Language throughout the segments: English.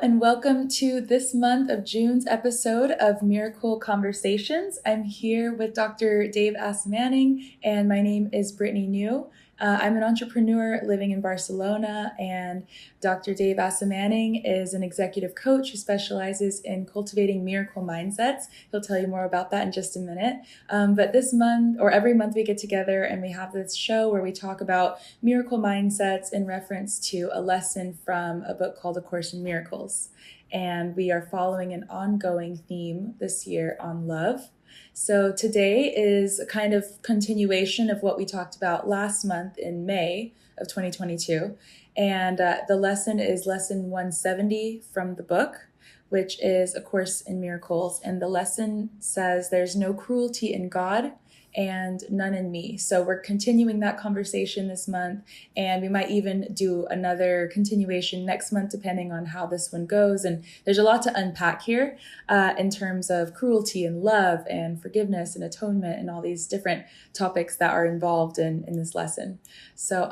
and welcome to this month of June's episode of Miracle Conversations. I'm here with Dr. Dave Asomaning, and my name is Brittany New. I'm an entrepreneur living in Barcelona, and Dr. Dave Asomaning is an executive coach who specializes in cultivating miracle mindsets. He'll tell you more about that in just a minute. But this month, or every month, we get together and we have this show where we talk about miracle mindsets in reference to a lesson from a book called A Course in Miracles. And we are following an ongoing theme this year on love. So today is a kind of continuation of what we talked about last month in May of 2022. And the lesson is lesson 170 from the book, which is A Course in Miracles. And the lesson says there's no cruelty in God and none in me. So we're continuing that conversation this month, and we might even do another continuation next month, depending on how this one goes. And there's a lot to unpack here in terms of cruelty and love and forgiveness and atonement and all these different topics that are involved in this lesson. So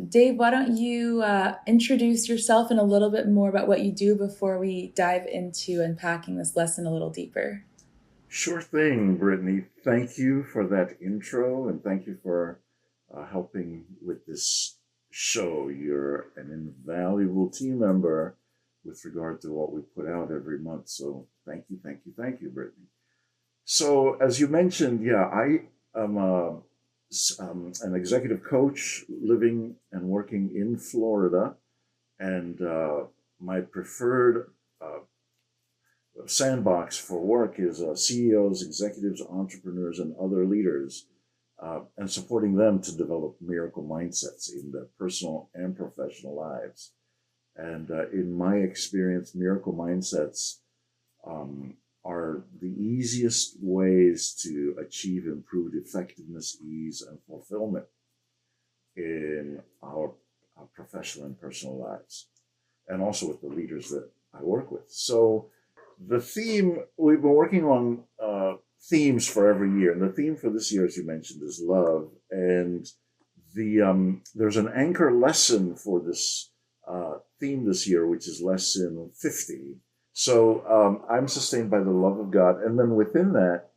Dave, why don't you introduce yourself and a little bit more about what you do before we dive into unpacking this lesson a little deeper? Sure thing, Brittany. Thank you for that intro, and thank you for helping with this show. You're an invaluable team member with regard to what we put out every month. So thank you, Brittany. So as you mentioned, I am an executive coach living and working in Florida, and my preferred sandbox for work is CEOs, executives, entrepreneurs, and other leaders, and supporting them to develop miracle mindsets in their personal and professional lives. And in my experience, miracle mindsets are the easiest ways to achieve improved effectiveness, ease, and fulfillment in our professional and personal lives, and also with the leaders that I work with. So the theme, we've been working on themes for every year, and the theme for this year, as you mentioned, is love. And there's an anchor lesson for this theme this year, which is lesson 50. So I'm sustained by the love of God. And then within that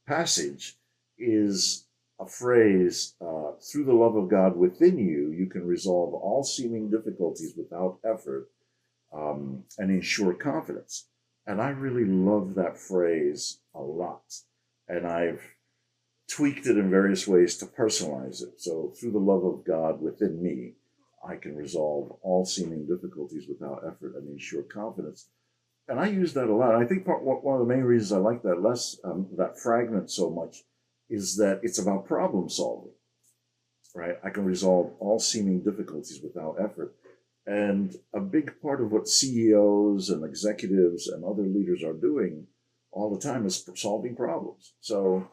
passage is a phrase, through the love of God within you, you can resolve all seeming difficulties without effort and ensure confidence. And I really love that phrase a lot. And I've tweaked it in various ways to personalize it. So through the love of God within me, I can resolve all seeming difficulties without effort and ensure confidence. And I use that a lot. I think one of the main reasons I like that fragment so much is that it's about problem solving, right? I can resolve all seeming difficulties without effort. And a big part of what CEOs and executives and other leaders are doing all the time is solving problems. So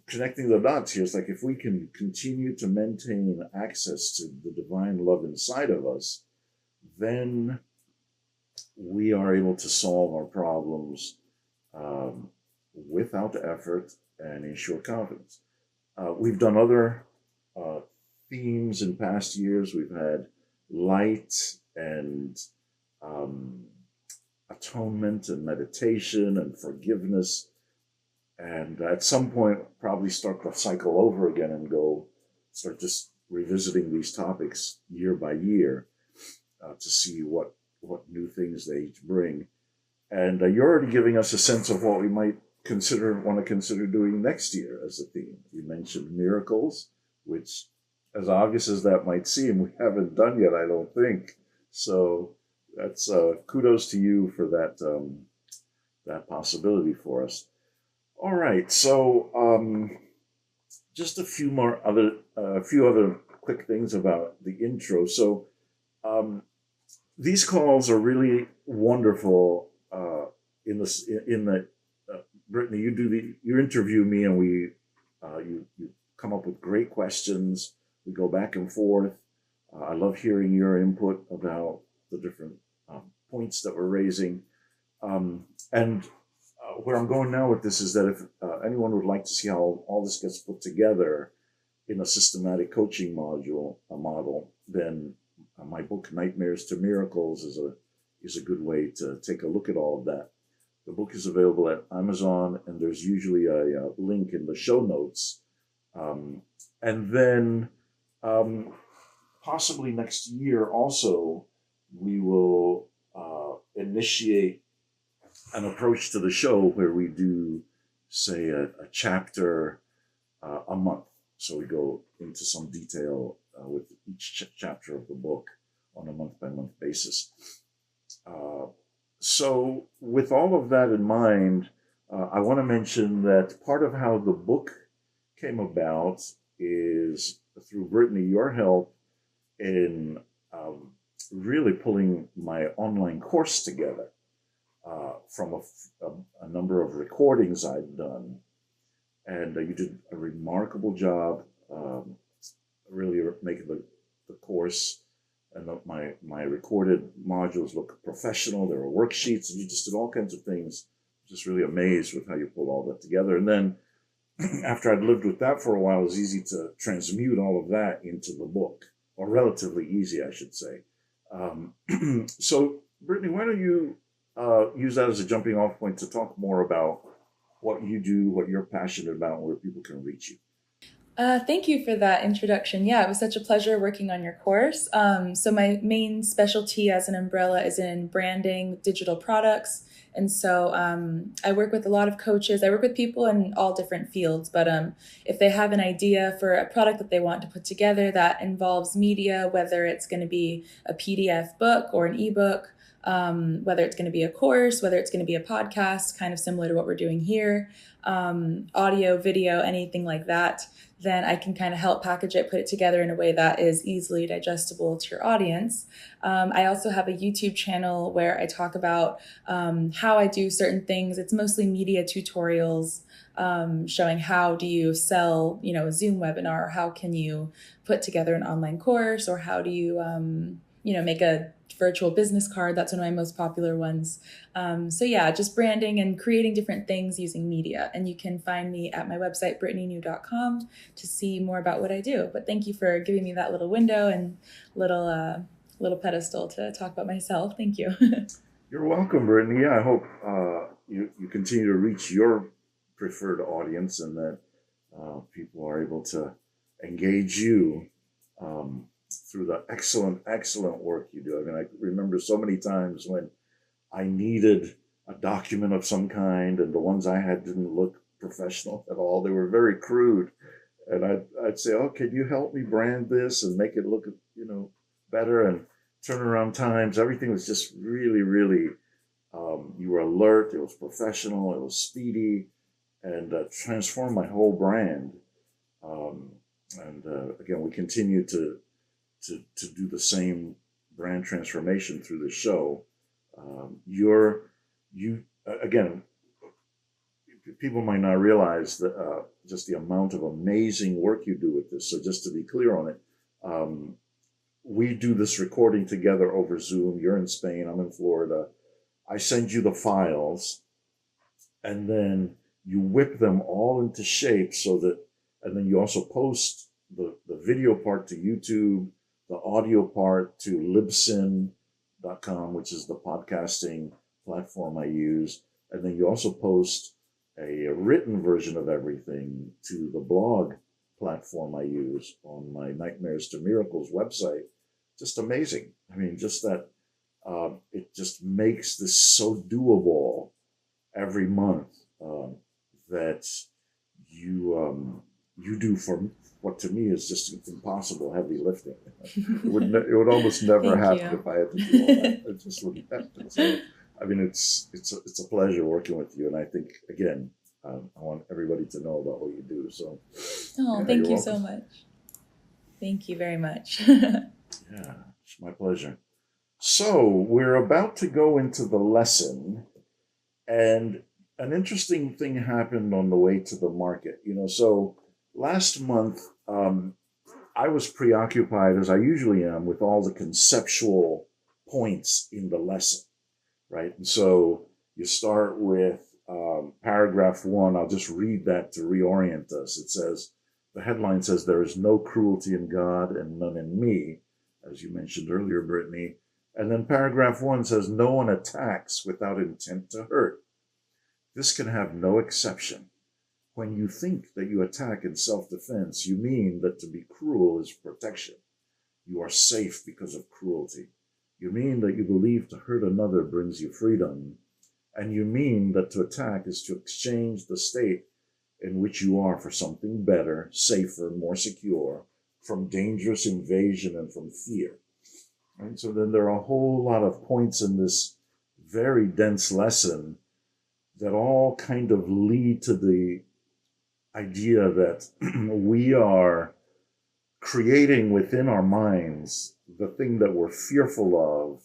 connecting the dots here is like, if we can continue to maintain access to the divine love inside of us, then we are able to solve our problems without effort and ensure confidence. We've done other themes in past years. We've had light and atonement and meditation and forgiveness. And at some point, probably start the cycle over again and start just revisiting these topics year by year to see what new things they each bring. And you're already giving us a sense of what we might want to consider doing next year as a theme. You mentioned miracles, which, as obvious as that might seem, we haven't done yet, I don't think. So that's kudos to you for that possibility for us. All right, so just a few other quick things about the intro. So these calls are really wonderful. Brittany, you interview me, and you come up with great questions. We go back and forth. I love hearing your input about the different points that we're raising. And where I'm going now with this is that if anyone would like to see how all this gets put together in a systematic coaching model, then my book, Nightmares to Miracles, is a good way to take a look at all of that. The book is available at Amazon, and there's usually a link in the show notes. And then possibly next year also, we will initiate an approach to the show where we do, say, a chapter a month. So we go into some detail with each chapter of the book on a month-by-month basis. So with all of that in mind, I want to mention that part of how the book came about is through Brittany, your help in really pulling my online course together from a number of recordings I'd done. And you did a remarkable job really making the course and my recorded modules look professional. There were worksheets, and you just did all kinds of things. Just really amazed with how you pulled all that together. And then after I'd lived with that for a while, it was easy to transmute all of that into the book, or relatively easy, I should say. So, Brittany, why don't you use that as a jumping off point to talk more about what you do, what you're passionate about, and where people can reach you. Thank you for that introduction. Yeah, it was such a pleasure working on your course. So my main specialty as an umbrella is in branding digital products. And so I work with a lot of coaches. I work with people in all different fields, but if they have an idea for a product that they want to put together that involves media, whether it's going to be a PDF book or an ebook, whether it's going to be a course, whether it's going to be a podcast, kind of similar to what we're doing here, audio, video, anything like that, then I can kind of help package it, put it together in a way that is easily digestible to your audience. I also have a YouTube channel where I talk about how I do certain things. It's mostly media tutorials, showing how do you sell, a Zoom webinar, or how can you put together an online course, or how do you, make a virtual business card. That's one of my most popular ones. So yeah, just branding and creating different things using media. And you can find me at my website, brittanynew.com, to see more about what I do. But thank you for giving me that little window and little pedestal to talk about myself. Thank you. You're welcome, Brittany. Yeah, I hope you continue to reach your preferred audience, and that people are able to engage you through the excellent work you do. I mean, I remember so many times when I needed a document of some kind, and the ones I had didn't look professional at all. They were very crude. And I'd say, oh, can you help me brand this and make it look, better? And turnaround times, everything was just really, really, you were alert. It was professional. It was speedy, and transformed my whole brand. Again, we continue to do the same brand transformation through the show. Again, people might not realize that just the amount of amazing work you do with this. So just to be clear on it, we do this recording together over Zoom. You're in Spain, I'm in Florida. I send you the files, and then you whip them all into shape and then you also post the video part to YouTube, the audio part to libsyn.com, which is the podcasting platform I use. And then you also post a written version of everything to the blog platform I use on my Nightmares to Miracles website. Just amazing. I mean, just that it just makes this so doable every month that you do for what to me is just impossible heavy lifting. It would almost never happen if I had to do all that. It just wouldn't happen. So, I mean, it's a pleasure working with you, and I think again, I want everybody to know about what you do. So, thank you so much. Thank you very much. Yeah, it's my pleasure. So we're about to go into the lesson, and an interesting thing happened on the way to the market. So last month, I was preoccupied, as I usually am, with all the conceptual points in the lesson, right? And so you start with paragraph 1. I'll just read that to reorient us. It says, the headline says, "There is no cruelty in God and none in me." As you mentioned earlier, Brittany, And then paragraph 1 says, no one attacks without intent to hurt. This can have no exception. When you think that you attack in self-defense, you mean that to be cruel is protection. You are safe because of cruelty. You mean that you believe to hurt another brings you freedom. And you mean that to attack is to exchange the state in which you are for something better, safer, more secure, from dangerous invasion and from fear. Right? So then there are a whole lot of points in this very dense lesson that all kind of lead to the idea that we are creating within our minds the thing that we're fearful of,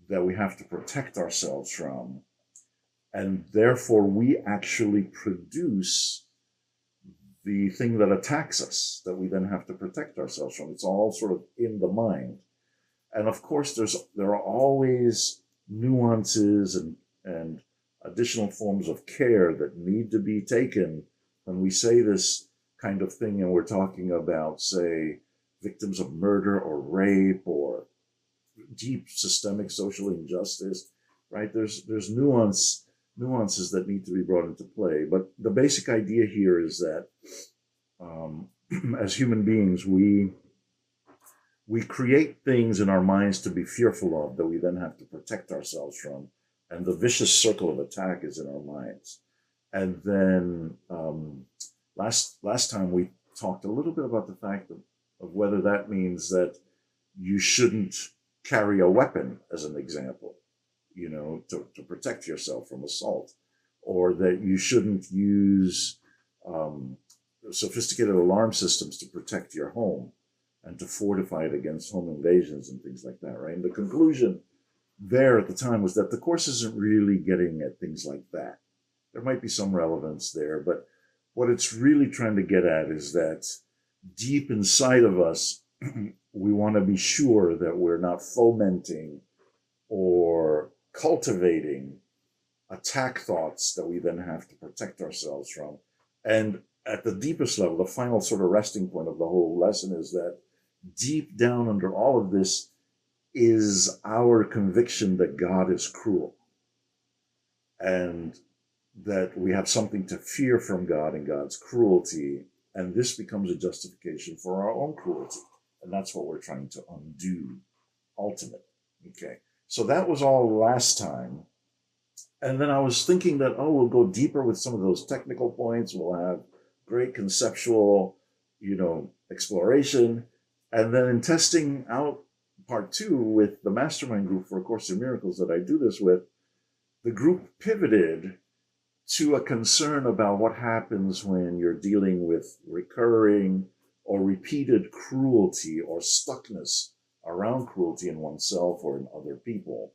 that we have to protect ourselves from. And therefore, we actually produce the thing that attacks us, that we then have to protect ourselves from. It's all sort of in the mind. And of course, there are always nuances and additional forms of care that need to be taken when we say this kind of thing and we're talking about, say, victims of murder or rape or deep systemic social injustice, right? There's nuances that need to be brought into play. But the basic idea here is that as human beings, we create things in our minds to be fearful of that we then have to protect ourselves from. And the vicious circle of attack is in our minds. And then last time we talked a little bit about the fact of whether that means that you shouldn't carry a weapon, as an example, to protect yourself from assault, or that you shouldn't use sophisticated alarm systems to protect your home and to fortify it against home invasions and things like that, right? And the conclusion there at the time was that the course isn't really getting at things like that. There might be some relevance there, but what it's really trying to get at is that deep inside of us, we want to be sure that we're not fomenting or cultivating attack thoughts that we then have to protect ourselves from. And at the deepest level, the final sort of resting point of the whole lesson is that deep down under all of this is our conviction that God is cruel and that we have something to fear from God and God's cruelty. And this becomes a justification for our own cruelty. And that's what we're trying to undo ultimately. Okay. So that was all last time. And then I was thinking that, we'll go deeper with some of those technical points. We'll have great conceptual, exploration. And then in testing out part 2 with the mastermind group for A Course in Miracles that I do this with, the group pivoted to a concern about what happens when you're dealing with recurring or repeated cruelty or stuckness around cruelty in oneself or in other people,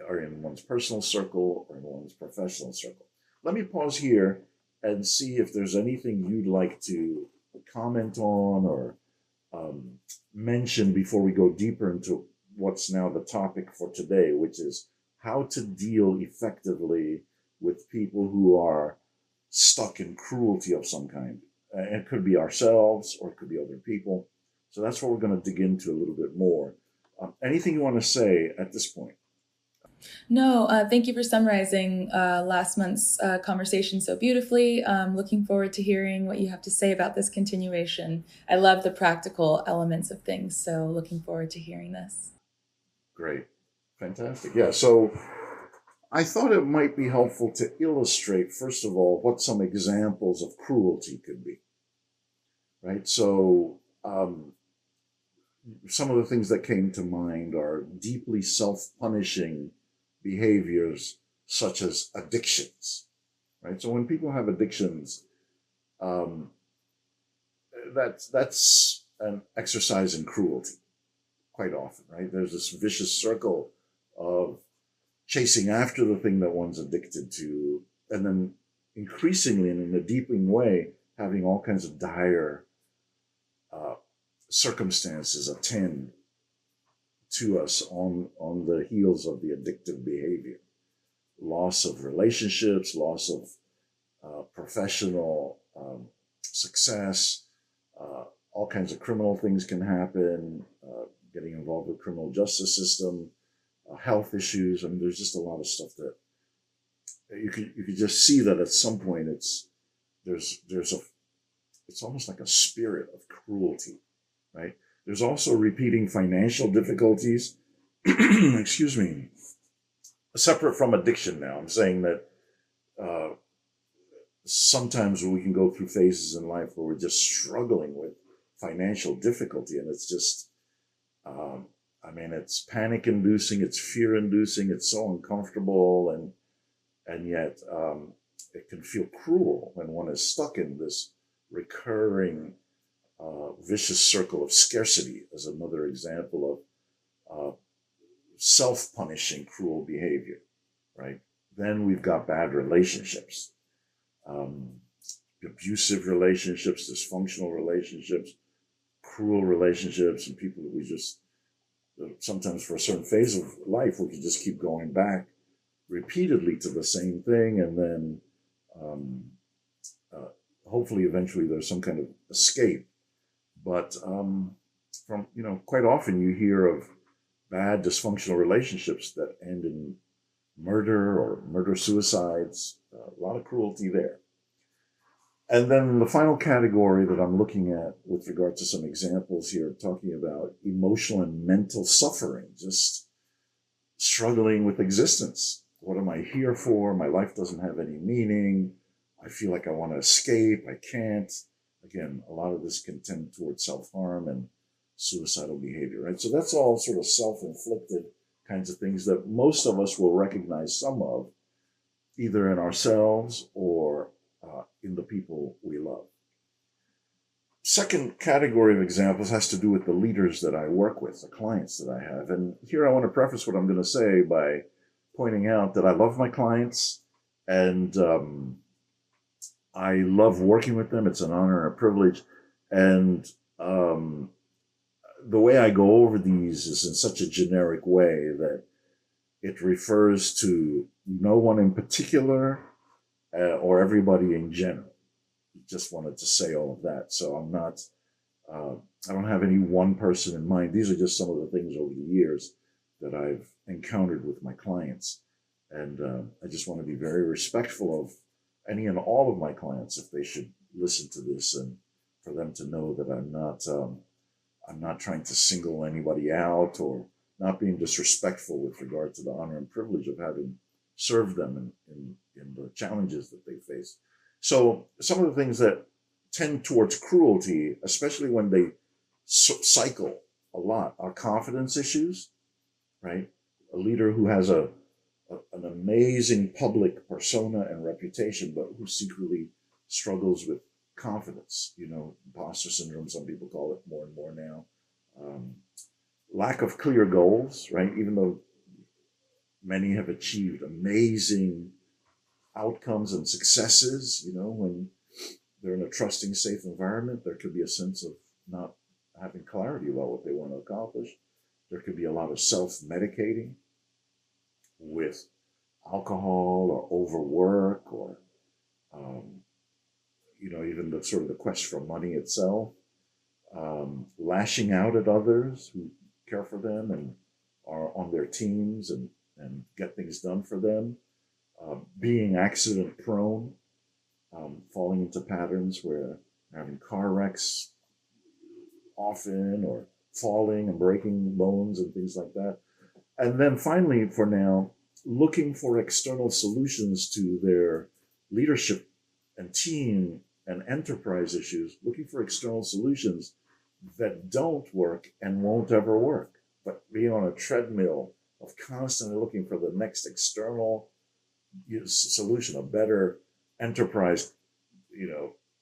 or in one's personal circle or in one's professional circle. Let me pause here and see if there's anything you'd like to comment on or mention before we go deeper into what's now the topic for today, which is how to deal effectively with people who are stuck in cruelty of some kind. It could be ourselves or it could be other people. So that's what we're going to dig into a little bit more. Anything you want to say at this point? No, thank you for summarizing last month's conversation so beautifully. Looking forward to hearing what you have to say about this continuation. I love the practical elements of things, so looking forward to hearing this. Great. Fantastic. Yeah, so I thought it might be helpful to illustrate, first of all, what some examples of cruelty could be, right? So some of the things that came to mind are deeply self-punishing behaviors such as addictions, right? So when people have addictions, that's an exercise in cruelty quite often, right? There's this vicious circle of chasing after the thing that one's addicted to, and then increasingly and in a deepening way, having all kinds of dire circumstances attend to us on the heels of the addictive behavior. Loss of relationships, loss of professional success, all kinds of criminal things can happen, getting involved with criminal justice system, health issues. I mean, there's just a lot of stuff that you could just see that at some point there's a it's almost like a spirit of cruelty, right? There's also repeating financial difficulties. Excuse me. Separate from addiction now, I'm saying that uh, sometimes we can go through phases in life where we're just struggling with financial difficulty, and it's just, um, I mean, it's panic inducing, it's fear inducing, it's so uncomfortable, and yet it can feel cruel when one is stuck in this recurring vicious circle of scarcity, as another example of self-punishing cruel behavior, right? Then we've got bad relationships, um, abusive relationships, dysfunctional relationships, cruel relationships, and people that we just sometimes for a certain phase of life we can just keep going back repeatedly to the same thing, and then um, uh, hopefully eventually there's some kind of escape. But from quite often you hear of bad dysfunctional relationships that end in murder or murder suicides, a lot of cruelty there. And then the final category that I'm looking at with regard to some examples here, talking about emotional and mental suffering, just struggling with existence. What am I here for? My life doesn't have any meaning. I feel like I want to escape. I can't. Again, a lot of this can tend towards self-harm and suicidal behavior, right? So that's all sort of self-inflicted kinds of things that most of us will recognize some of, either in ourselves or in the people we love. Second category of examples has to do with the leaders that I work with, the clients that I have. And here I want to preface what I'm going to say by pointing out that I love my clients, and I love working with them. It's an honor and a privilege. And the way I go over these is in such a generic way that it refers to no one in particular or everybody in general. Just wanted to say all of that. So I'm not, I don't have any one person in mind. These are just some of the things over the years that I've encountered with my clients. And I just want to be very respectful of any and all of my clients if they should listen to this, and for them to know that I'm not trying to single anybody out or not being disrespectful with regard to the honor and privilege of having served them in the challenges that they face. So some of the things that tend towards cruelty, especially when they cycle a lot, are confidence issues, right? A leader who has an amazing public persona and reputation, but who secretly struggles with confidence, imposter syndrome, some people call it more and more now. Um, Lack of clear goals, right? Even though many have achieved amazing outcomes and successes, when they're in a trusting, safe environment, there could be a sense of not having clarity about what they want to accomplish. There could be a lot of self-medicating with alcohol or overwork, or even the sort of the quest for money itself. Lashing out at others who care for them and are on their teams and get things done for them. Being accident prone, falling into patterns where having car wrecks often, or falling and breaking bones and things like that. And then finally, for now, looking for external solutions to their leadership and team and enterprise issues, looking for external solutions that don't work and won't ever work, but being on a treadmill of constantly looking for the next external solution, a better enterprise,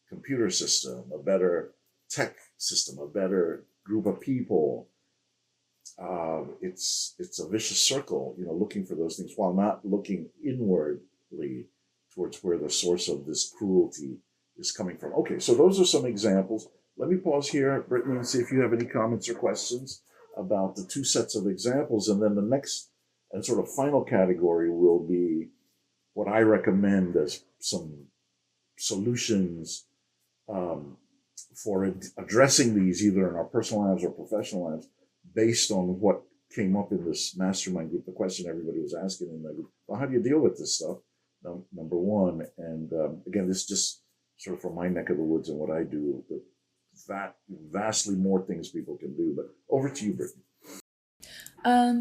computer system, a better tech system, a better group of people. It's a vicious circle, looking for those things while not looking inwardly towards where the source of this cruelty is coming from. Okay, so those are some examples. Let me pause here, Brittany, and see if you have any comments or questions about the two sets of examples. And then the next and sort of final category will be what I recommend as some solutions for addressing these, either in our personal lives or professional lives, based on what came up in this mastermind group, the question everybody was asking in that group, well, how do you deal with this stuff? Number one, and again, this just sort of from my neck of the woods and what I do, that vastly more things people can do. But over to you, Brittany.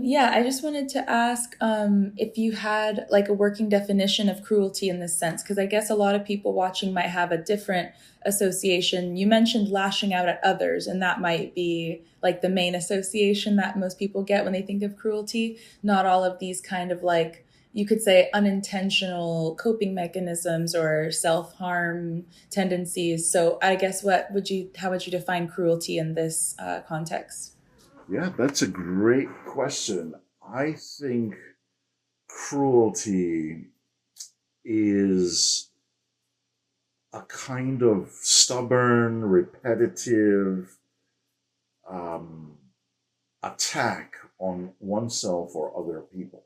Yeah, I just wanted to ask if you had like a working definition of cruelty in this sense, because I guess a lot of people watching might have a different association. You mentioned lashing out at others, and that might be like the main association that most people get when they think of cruelty. Not all of these kind of like, you could say, unintentional coping mechanisms or self-harm tendencies. So I guess how would you define cruelty in this context? Yeah, that's a great question. I think cruelty is a kind of stubborn, repetitive um, attack on oneself or other people.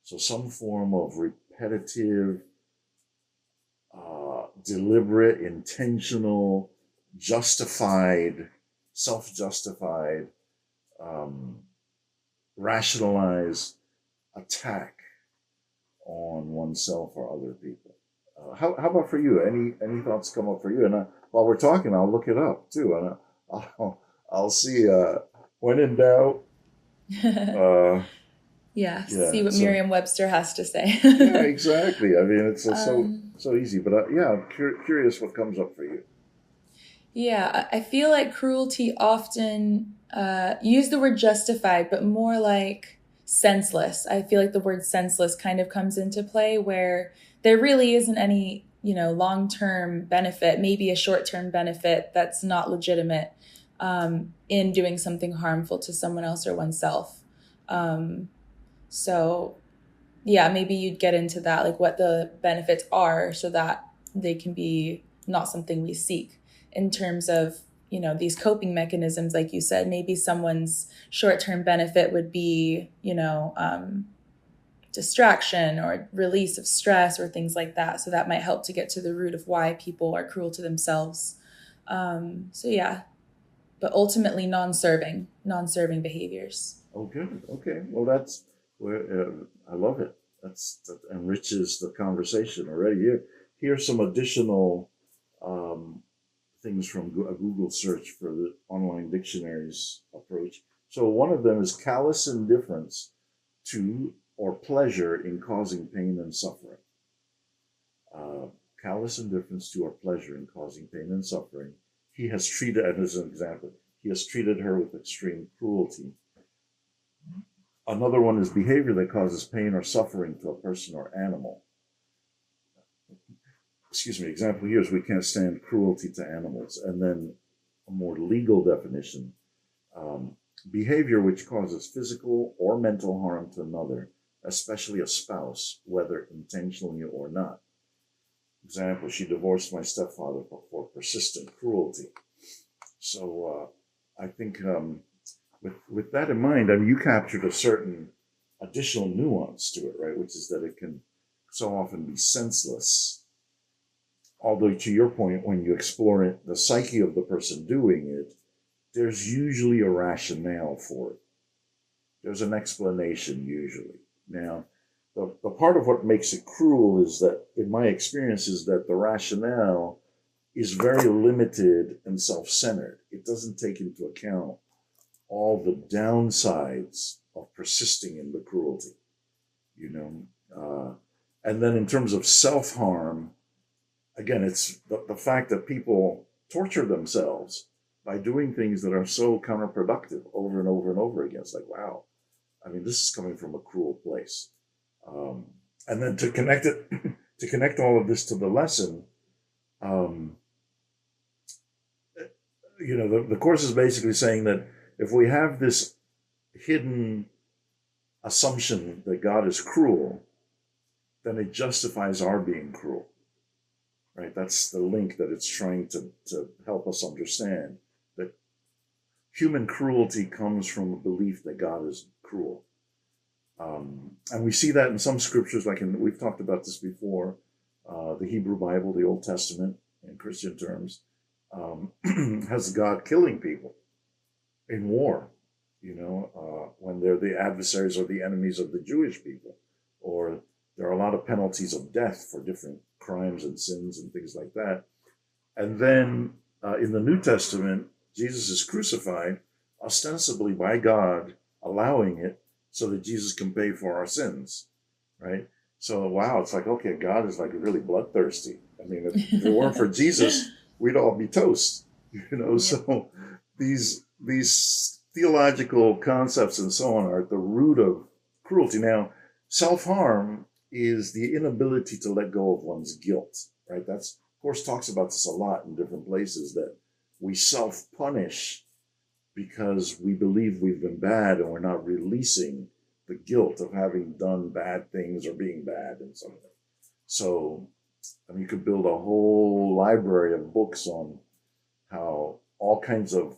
So, some form of repetitive, deliberate, intentional, justified, self justified, um, rationalized attack on oneself or other people. How about for you? Any thoughts come up for you? And while we're talking, I'll look it up too, and I'll see. When in doubt, uh, Yeah, yeah. see what So Merriam-Webster has to say. yeah, exactly. I mean, it's um, so easy. But yeah, I'm curious what comes up for you. yeah, I feel like cruelty often use the word justified, but more like senseless. I feel like the word senseless kind of comes into play where there really isn't any, long-term benefit, maybe a short-term benefit that's not legitimate in doing something harmful to someone else or oneself. Um, so yeah, maybe you'd get into that, like what the benefits are so that they can be not something we seek in terms of, these coping mechanisms, like you said, maybe someone's short-term benefit would be, distraction or release of stress or things like that. So that might help to get to the root of why people are cruel to themselves. So yeah, but ultimately non-serving behaviors. Oh, good. Okay. Well, that's where I love it. That enriches the conversation already. Here's some additional um, things from a Google search for the online dictionaries approach. So one of them is callous indifference to or pleasure in causing pain and suffering. Uh, Callous indifference to or pleasure in causing pain and suffering. He has treated, as an example, he has treated her with extreme cruelty. Another one is behavior that causes pain or suffering to a person or animal. Excuse me, example here is we can't stand cruelty to animals. And then a more legal definition, um, behavior which causes physical or mental harm to another, especially a spouse, whether intentionally or not. Example, she divorced my stepfather for persistent cruelty. So I think with that in mind, I mean, you captured a certain additional nuance to it, right? Which is that it can so often be senseless. Although, to your point, when you explore it, the psyche of the person doing it, there's usually a rationale for it. There's an explanation usually. Now, the part of what makes it cruel is that, in my experience, is that the rationale is very limited and self-centered. It doesn't take into account all the downsides of persisting in the cruelty, you know. And then in terms of self-harm, again, it's the fact that people torture themselves by doing things that are so counterproductive over and over and over again. It's like, wow, I mean, this is coming from a cruel place. Um, and then to connect it, to connect all of this to the lesson, um, the course is basically saying that if we have this hidden assumption that God is cruel, then it justifies our being cruel. Right? That's the link that it's trying to help us understand, that human cruelty comes from a belief that God is cruel. And we see that in some scriptures, we've talked about this before, the Hebrew Bible, the Old Testament, in Christian terms, has God killing people in war. when they're the adversaries or the enemies of the Jewish people, or there are a lot of penalties of death for different crimes and sins and things like that. And then in the New Testament, Jesus is crucified ostensibly by God, allowing it so that Jesus can pay for our sins, right? So, wow, it's like, okay, God is like really bloodthirsty. I mean, if it weren't for Jesus, we'd all be toast, Yeah. So these theological concepts and so on are at the root of cruelty. Now, self-harm is the inability to let go of one's guilt, right? That's, of course, talks about this a lot in different places, that we self-punish because we believe we've been bad and we're not releasing the guilt of having done bad things or being bad in something. So, I mean, you could build a whole library of books on how all kinds of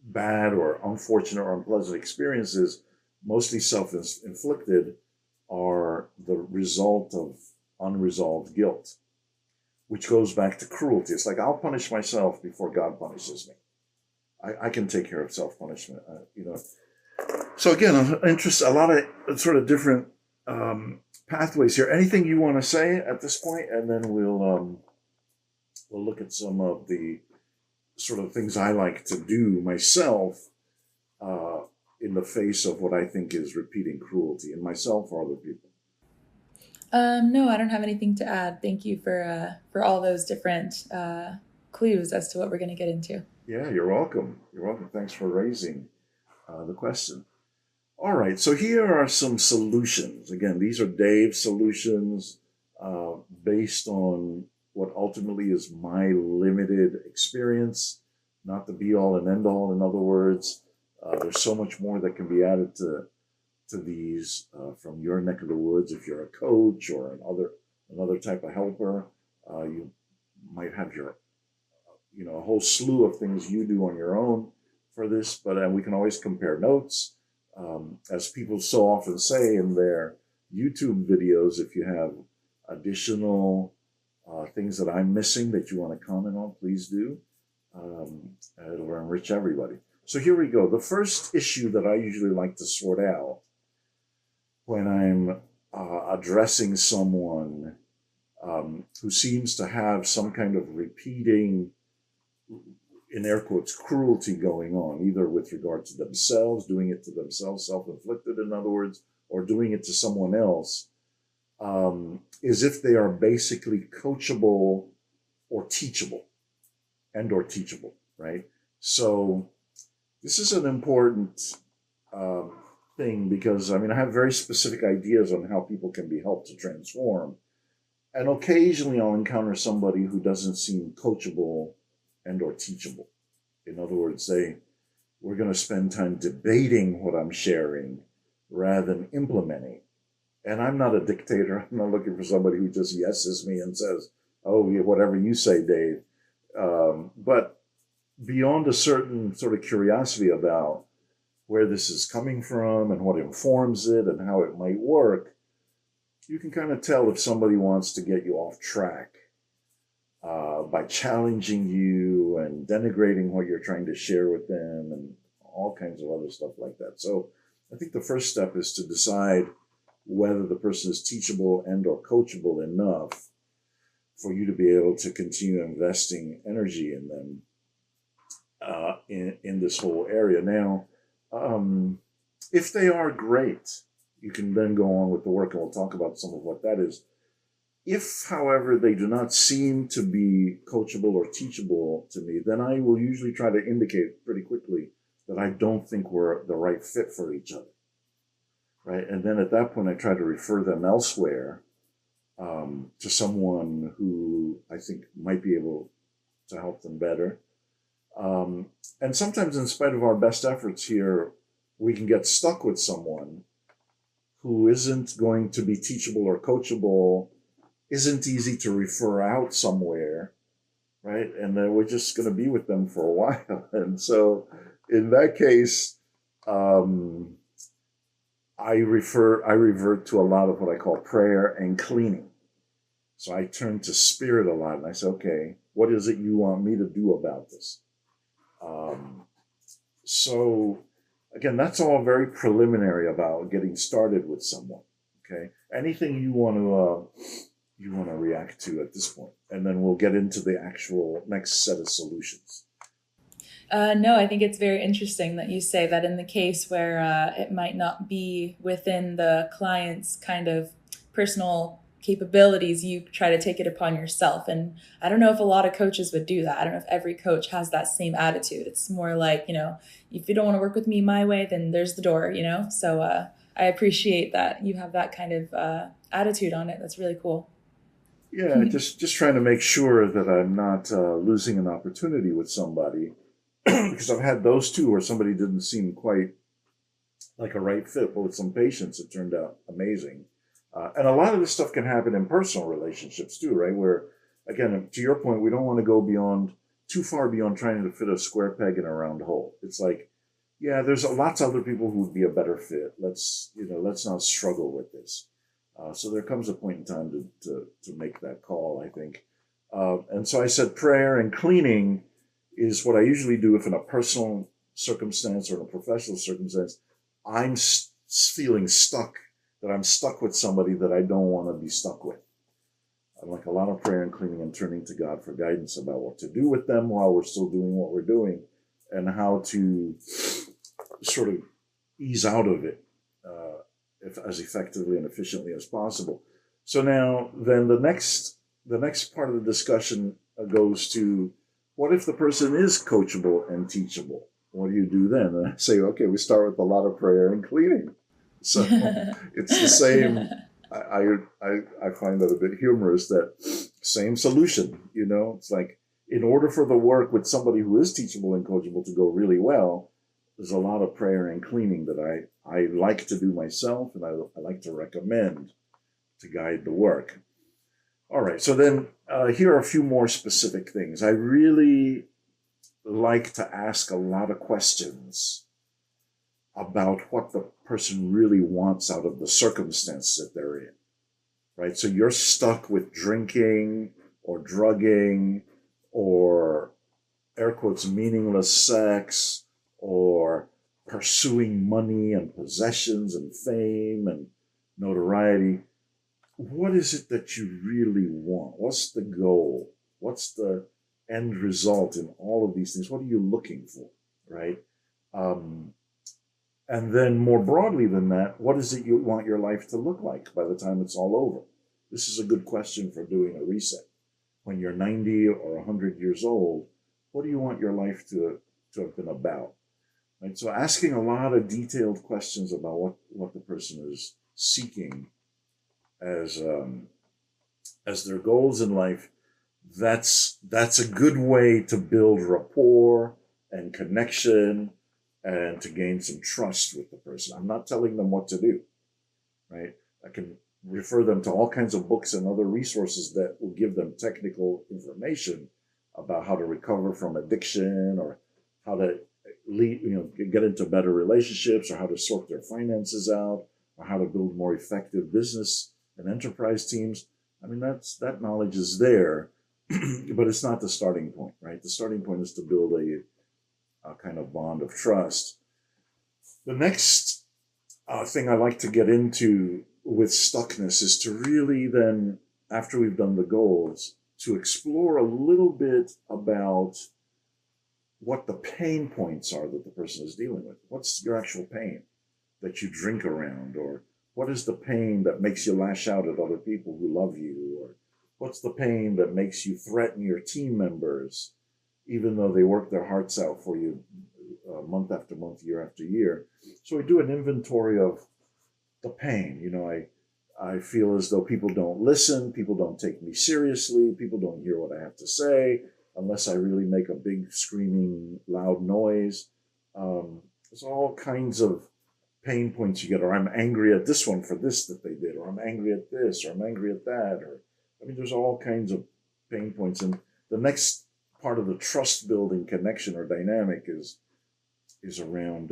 bad or unfortunate or unpleasant experiences, mostly self-inflicted, are the result of unresolved guilt, which goes back to cruelty. It's like, I'll punish myself before God punishes me. I can take care of self-punishment, So again, a lot of sort of different pathways here. Anything you want to say at this point, and then we'll look at some of the sort of things I like to do myself in the face of what I think is repeating cruelty in myself or other people. No, I don't have anything to add. Thank you for all those different clues as to what we're going to get into. Yeah, you're welcome. You're welcome. Thanks for raising the question. All right, so here are some solutions. Again, these are Dave's solutions based on what ultimately is my limited experience, not the be all and end all. In other words, there's so much more that can be added to these from your neck of the woods. If you're a coach or another type of helper, you might have a whole slew of things you do on your own for this. But we can always compare notes. As people so often say in their YouTube videos, if you have additional things that I'm missing that you want to comment on, please do. It'll enrich everybody. So here we go. The first issue that I usually like to sort out when I'm addressing someone who seems to have some kind of repeating, in air quotes, cruelty going on, either with regard to themselves, doing it to themselves, self-inflicted, in other words, or doing it to someone else, is if they are basically coachable or teachable, right? So this is an important thing because, I have very specific ideas on how people can be helped to transform. And occasionally I'll encounter somebody who doesn't seem coachable and or teachable. In other words, we're going to spend time debating what I'm sharing rather than implementing. And I'm not a dictator. I'm not looking for somebody who just yeses me and says, oh, yeah, whatever you say, Dave. But beyond a certain sort of curiosity about where this is coming from and what informs it and how it might work, you can kind of tell if somebody wants to get you off track by challenging you and denigrating what you're trying to share with them and all kinds of other stuff like that. So I think the first step is to decide whether the person is teachable and or coachable enough for you to be able to continue investing energy in them in this whole area. Now, if they are great, you can then go on with the work, and we'll talk about some of what that is. If, however, they do not seem to be coachable or teachable to me, then I will usually try to indicate pretty quickly that I don't think we're the right fit for each other, right? And then at that point, I try to refer them elsewhere to someone who I think might be able to help them better. And sometimes, in spite of our best efforts here, we can get stuck with someone who isn't going to be teachable or coachable, isn't easy to refer out somewhere, right? And then we're just going to be with them for a while. And so in that case, I revert to a lot of what I call prayer and cleaning. So I turn to spirit a lot and I say, okay, what is it you want me to do about this? So again, that's all very preliminary about getting started with someone. Okay, anything you want to react to at this point, and then we'll get into the actual next set of solutions. No, I think it's very interesting that you say that in the case where it might not be within the client's kind of personal capabilities, you try to take it upon yourself. And I don't know if a lot of coaches would do that. I don't know if every coach has that same attitude. It's more like, if you don't want to work with me my way, then there's the door. So I appreciate that you have that kind of attitude on it. That's really cool. Yeah, just trying to make sure that I'm not losing an opportunity with somebody because I've had those two where somebody didn't seem quite like a right fit, but with some patience, it turned out amazing. And a lot of this stuff can happen in personal relationships too, right? Where, again, to your point, we don't want to go beyond too far beyond trying to fit a square peg in a round hole. It's like, yeah, there's lots of other people who would be a better fit. Let's not struggle with this. So there comes a point in time to make that call, I think. And so I said prayer and cleaning is what I usually do if in a personal circumstance or in a professional circumstance, I'm feeling stuck, that I'm stuck with somebody that I don't want to be stuck with. I like a lot of prayer and cleaning and turning to God for guidance about what to do with them while we're still doing what we're doing and how to sort of ease out of it as effectively and efficiently as possible. So now, then the next part of the discussion goes to what if the person is coachable and teachable? What do you do then? And I say, okay, we start with a lot of prayer and cleaning. So it's the same. I find that a bit humorous that same solution, it's like in order for the work with somebody who is teachable and coachable to go really well, there's a lot of prayer and cleaning that I like to do myself and I like to recommend to guide the work. All right, so then here are a few more specific things. I really like to ask a lot of questions about what the person really wants out of the circumstance that they're in, right? So you're stuck with drinking or drugging or air quotes meaningless sex or pursuing money and possessions and fame and notoriety. What is it that you really want? What's the goal? What's the end result in all of these things? What are you looking for, right? And then more broadly than that, what is it you want your life to look like by the time it's all over? This is a good question for doing a reset. When you're 90 or 100 years old, what do you want your life to have been about? Right? So asking a lot of detailed questions about what the person is seeking as their goals in life, that's a good way to build rapport and connection and to gain some trust with the person. I'm not telling them what to do, right? I can refer them to all kinds of books and other resources that will give them technical information about how to recover from addiction or how to get into better relationships or how to sort their finances out or how to build more effective business and enterprise teams. I mean, that knowledge is there, but it's not the starting point, right? The starting point is to build a kind of bond of trust. The next thing I like to get into with stuckness is to really then, after we've done the goals, to explore a little bit about what the pain points are that the person is dealing with. What's your actual pain that you drink around? Or what is the pain that makes you lash out at other people who love you? Or what's the pain that makes you threaten your team members, even though they work their hearts out for you month after month, year after year? So we do an inventory of the pain. I feel as though people don't listen, people don't take me seriously, people don't hear what I have to say unless I really make a big screaming loud noise. There's all kinds of pain points you get, or I'm angry at this one for this that they did, or I'm angry at this, or I'm angry at that, or there's all kinds of pain points. And the next part of the trust building connection or dynamic is around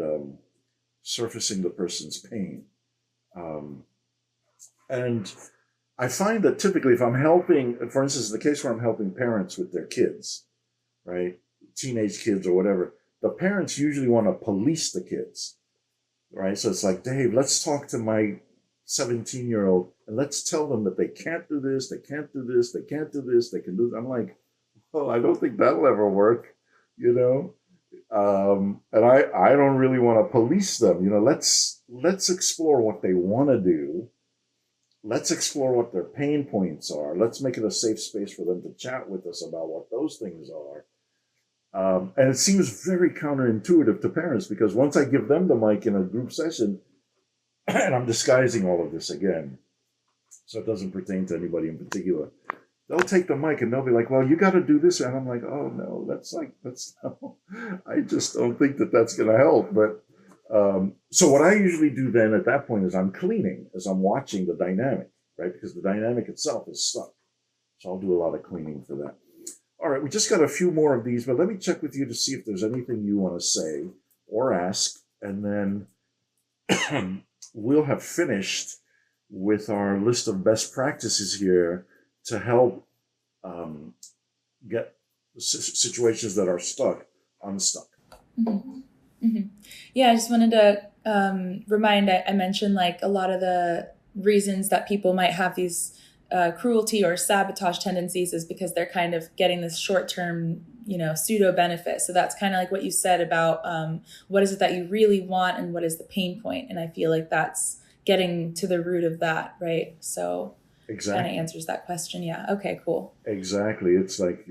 surfacing the person's pain. And I find that typically if I'm helping, for instance, in the case where I'm helping parents with their kids, right, teenage kids or whatever, the parents usually want to police the kids, right? So it's like, Dave, let's talk to my 17-year-old and let's tell them that they can't do this, they can't do this, they can't do this, they can do this. I'm like, well, I don't think that'll ever work, you know? And I don't really want to police them. You know, let's explore what they want to do. Let's explore what their pain points are. Let's make it a safe space for them to chat with us about what those things are. And it seems very counterintuitive to parents because once I give them the mic in a group session, and I'm disguising all of this again, so it doesn't pertain to anybody in particular, they'll take the mic and they'll be like, well, you got to do this. And I'm like, oh, no, no. I just don't think that that's going to help. But so what I usually do then at that point is I'm cleaning as I'm watching the dynamic, right? Because the dynamic itself is stuck. So I'll do a lot of cleaning for that. All right, we just got a few more of these, but let me check with you to see if there's anything you want to say or ask. And then we'll have finished with our list of best practices here to help get situations that are stuck unstuck. Mm-hmm. Mm-hmm. Yeah, I just wanted to remind, I mentioned like a lot of the reasons that people might have these cruelty or sabotage tendencies is because they're kind of getting this short-term, pseudo benefit. So that's kind of like what you said about what is it that you really want and what is the pain point. And I feel like that's getting to the root of that, right? So exactly. Kind of answers that question. Yeah. Okay, cool. Exactly. It's like,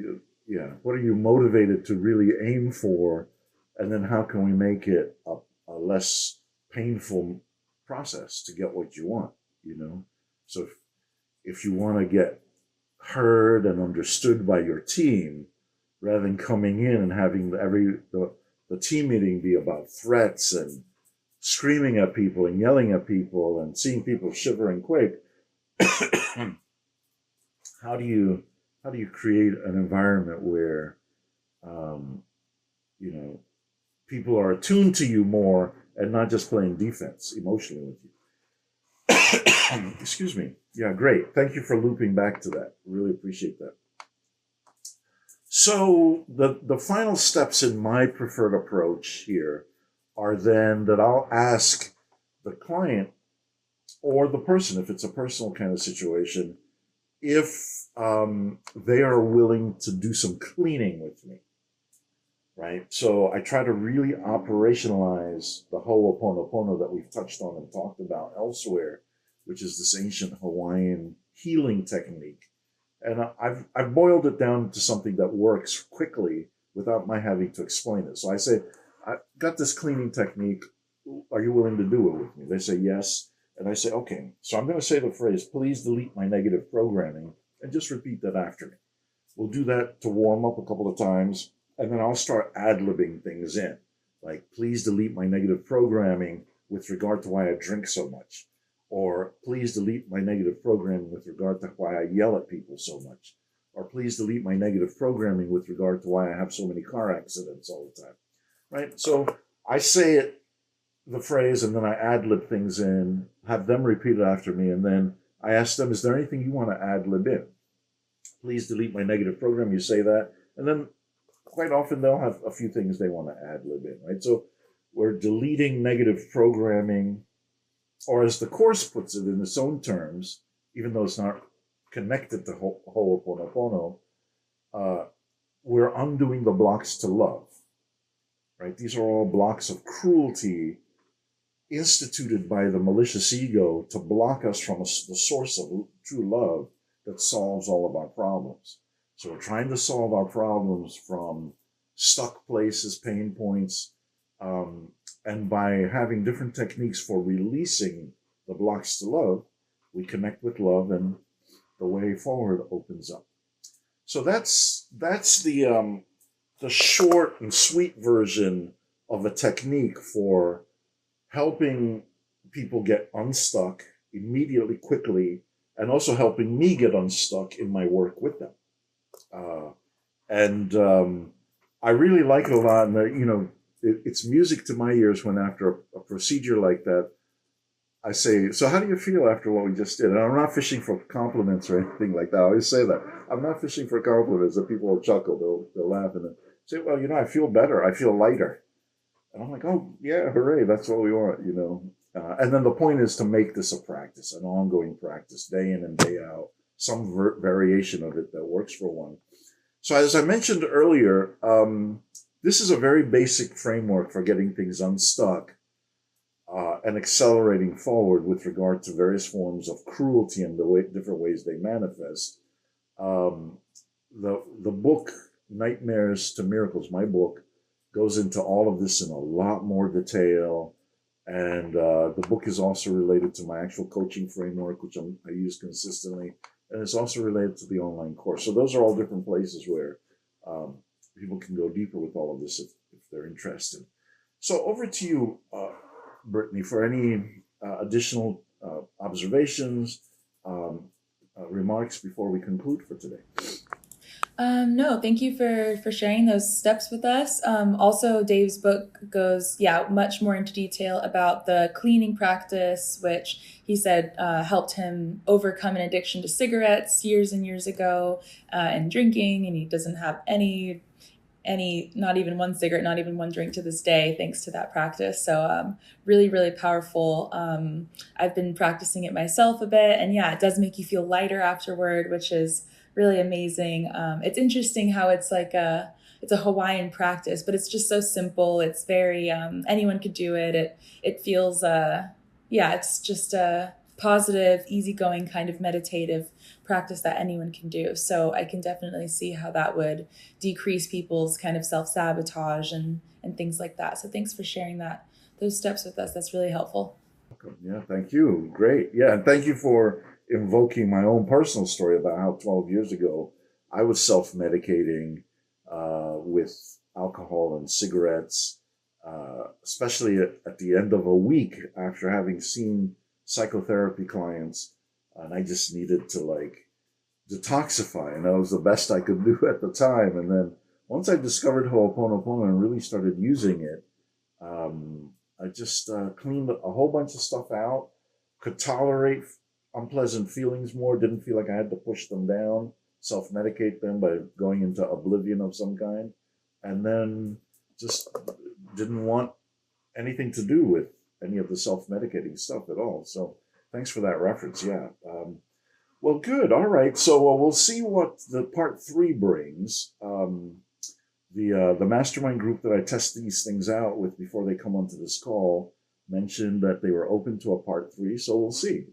yeah, what are you motivated to really aim for? And then how can we make it a less painful process to get what you want, So if you want to get heard and understood by your team, rather than coming in and having the team meeting be about threats and screaming at people and yelling at people and seeing people shiver and quake, how do you create an environment where people are attuned to you more and not just playing defense emotionally with you? Excuse me. Yeah, great. Thank you for looping back to that. Really appreciate that. So the final steps in my preferred approach here are then that I'll ask the client or the person, if it's a personal kind of situation, if they are willing to do some cleaning with me, right? So I try to really operationalize the Ho'oponopono that we've touched on and talked about elsewhere, which is this ancient Hawaiian healing technique. And I've boiled it down to something that works quickly without my having to explain it. So I say, I've got this cleaning technique. Are you willing to do it with me? They say yes. And I say, okay. So I'm going to say the phrase, please delete my negative programming, and just repeat that after me. We'll do that to warm up a couple of times, and then I'll start ad-libbing things in. Like, please delete my negative programming with regard to why I drink so much. Or please delete my negative programming with regard to why I yell at people so much. Or please delete my negative programming with regard to why I have so many car accidents all the time. Right? So I say it, the phrase, and then I ad-lib things in, have them repeat it after me, and then I ask them, is there anything you want to ad-lib in? Please delete my negative program. You say that, and then quite often they'll have a few things they want to ad-lib in, right? So we're deleting negative programming, or as the Course puts it in its own terms, even though it's not connected to Ho'oponopono, we're undoing the blocks to love, right? These are all blocks of cruelty instituted by the malicious ego to block us from the source of true love that solves all of our problems. So we're trying to solve our problems from stuck places, pain points, and by having different techniques for releasing the blocks to love, we connect with love and the way forward opens up. So that's the short and sweet version of a technique for helping people get unstuck immediately, quickly, and also helping me get unstuck in my work with them. I really like it a lot. And, it's music to my ears when after a procedure like that, I say, so how do you feel after what we just did? And I'm not fishing for compliments or anything like that. I always say that. I'm not fishing for compliments that people will chuckle. They'll laugh and say, well, I feel better. I feel lighter. And I'm like, oh, yeah, hooray, that's what we want, you know. And then the point is to make this a practice, an ongoing practice, day in and day out, some variation of it that works for one. So, as I mentioned earlier, this is a very basic framework for getting things unstuck and accelerating forward with regard to various forms of cruelty and the different ways they manifest. Um, the book Nightmares to Miracles, my book, goes into all of this in a lot more detail. And the book is also related to my actual coaching framework, which I use consistently. And it's also related to the online course. So those are all different places where um, people can go deeper with all of this if they're interested. So over to you, Brittany, for any additional observations, remarks before we conclude for today. No, thank you for sharing those steps with us. Also, Dave's book goes, yeah, much more into detail about the cleaning practice, which he said helped him overcome an addiction to cigarettes years and years ago, and drinking, and he doesn't have any, not even one cigarette, not even one drink to this day, thanks to that practice. So really, really powerful. I've been practicing it myself a bit, and yeah, it does make you feel lighter afterward, which is really amazing. It's interesting how it's a Hawaiian practice, but it's just so simple. It's very anyone could do it. It feels yeah, it's just a positive, easygoing kind of meditative practice that anyone can do. So I can definitely see how that would decrease people's kind of self-sabotage and things like that. So thanks for sharing those steps with us. That's really helpful. Yeah, thank you. Great. Yeah, and thank you for invoking my own personal story about how 12 years ago I was self-medicating with alcohol and cigarettes, especially at the end of a week after having seen psychotherapy clients, and I just needed to like detoxify, and that was the best I could do at the time. And then once I discovered Ho'oponopono and really started using it, I just cleaned a whole bunch of stuff out, could tolerate unpleasant feelings more, didn't feel like I had to push them down, self medicate them by going into oblivion of some kind, and then just didn't want anything to do with any of the self medicating stuff at all. So thanks for that reference. Yeah. Well, good. All right. So we'll see what the part three brings. The mastermind group that I test these things out with before they come onto this call mentioned that they were open to a part three. So we'll see.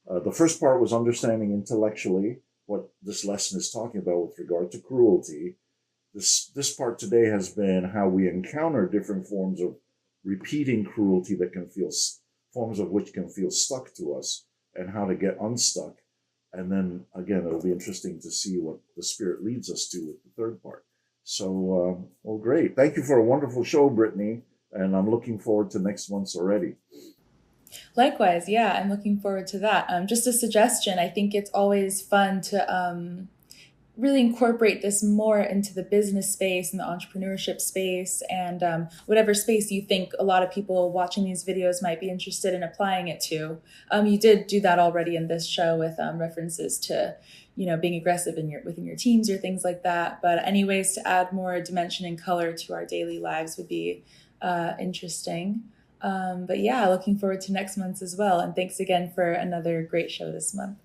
The first part was understanding intellectually what this lesson is talking about with regard to cruelty. This part today has been how we encounter different forms of repeating cruelty that can feel forms of which can feel stuck to us, and how to get unstuck. And then again, it'll be interesting to see what the spirit leads us to with the third part. So, well, great. Thank you for a wonderful show, Brittany. And I'm looking forward to next month's already. Likewise, yeah, I'm looking forward to that. Just a suggestion. I think it's always fun to really incorporate this more into the business space and the entrepreneurship space, and whatever space you think a lot of people watching these videos might be interested in applying it to. You did do that already in this show with references to, being aggressive within your teams or things like that. But any ways to add more dimension and color to our daily lives would be interesting. But yeah, looking forward to next month's as well. And thanks again for another great show this month.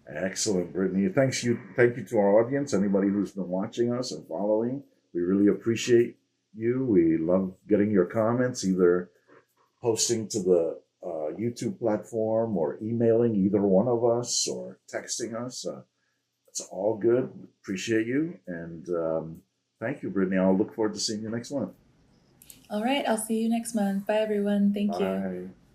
Excellent, Brittany. Thank you to our audience, anybody who's been watching us and following. We really appreciate you. We love getting your comments, either posting to the YouTube platform or emailing either one of us or texting us. It's all good. Appreciate you. And thank you, Brittany. I'll look forward to seeing you next month. All right, I'll see you next month. Bye, everyone. Thank you. Bye.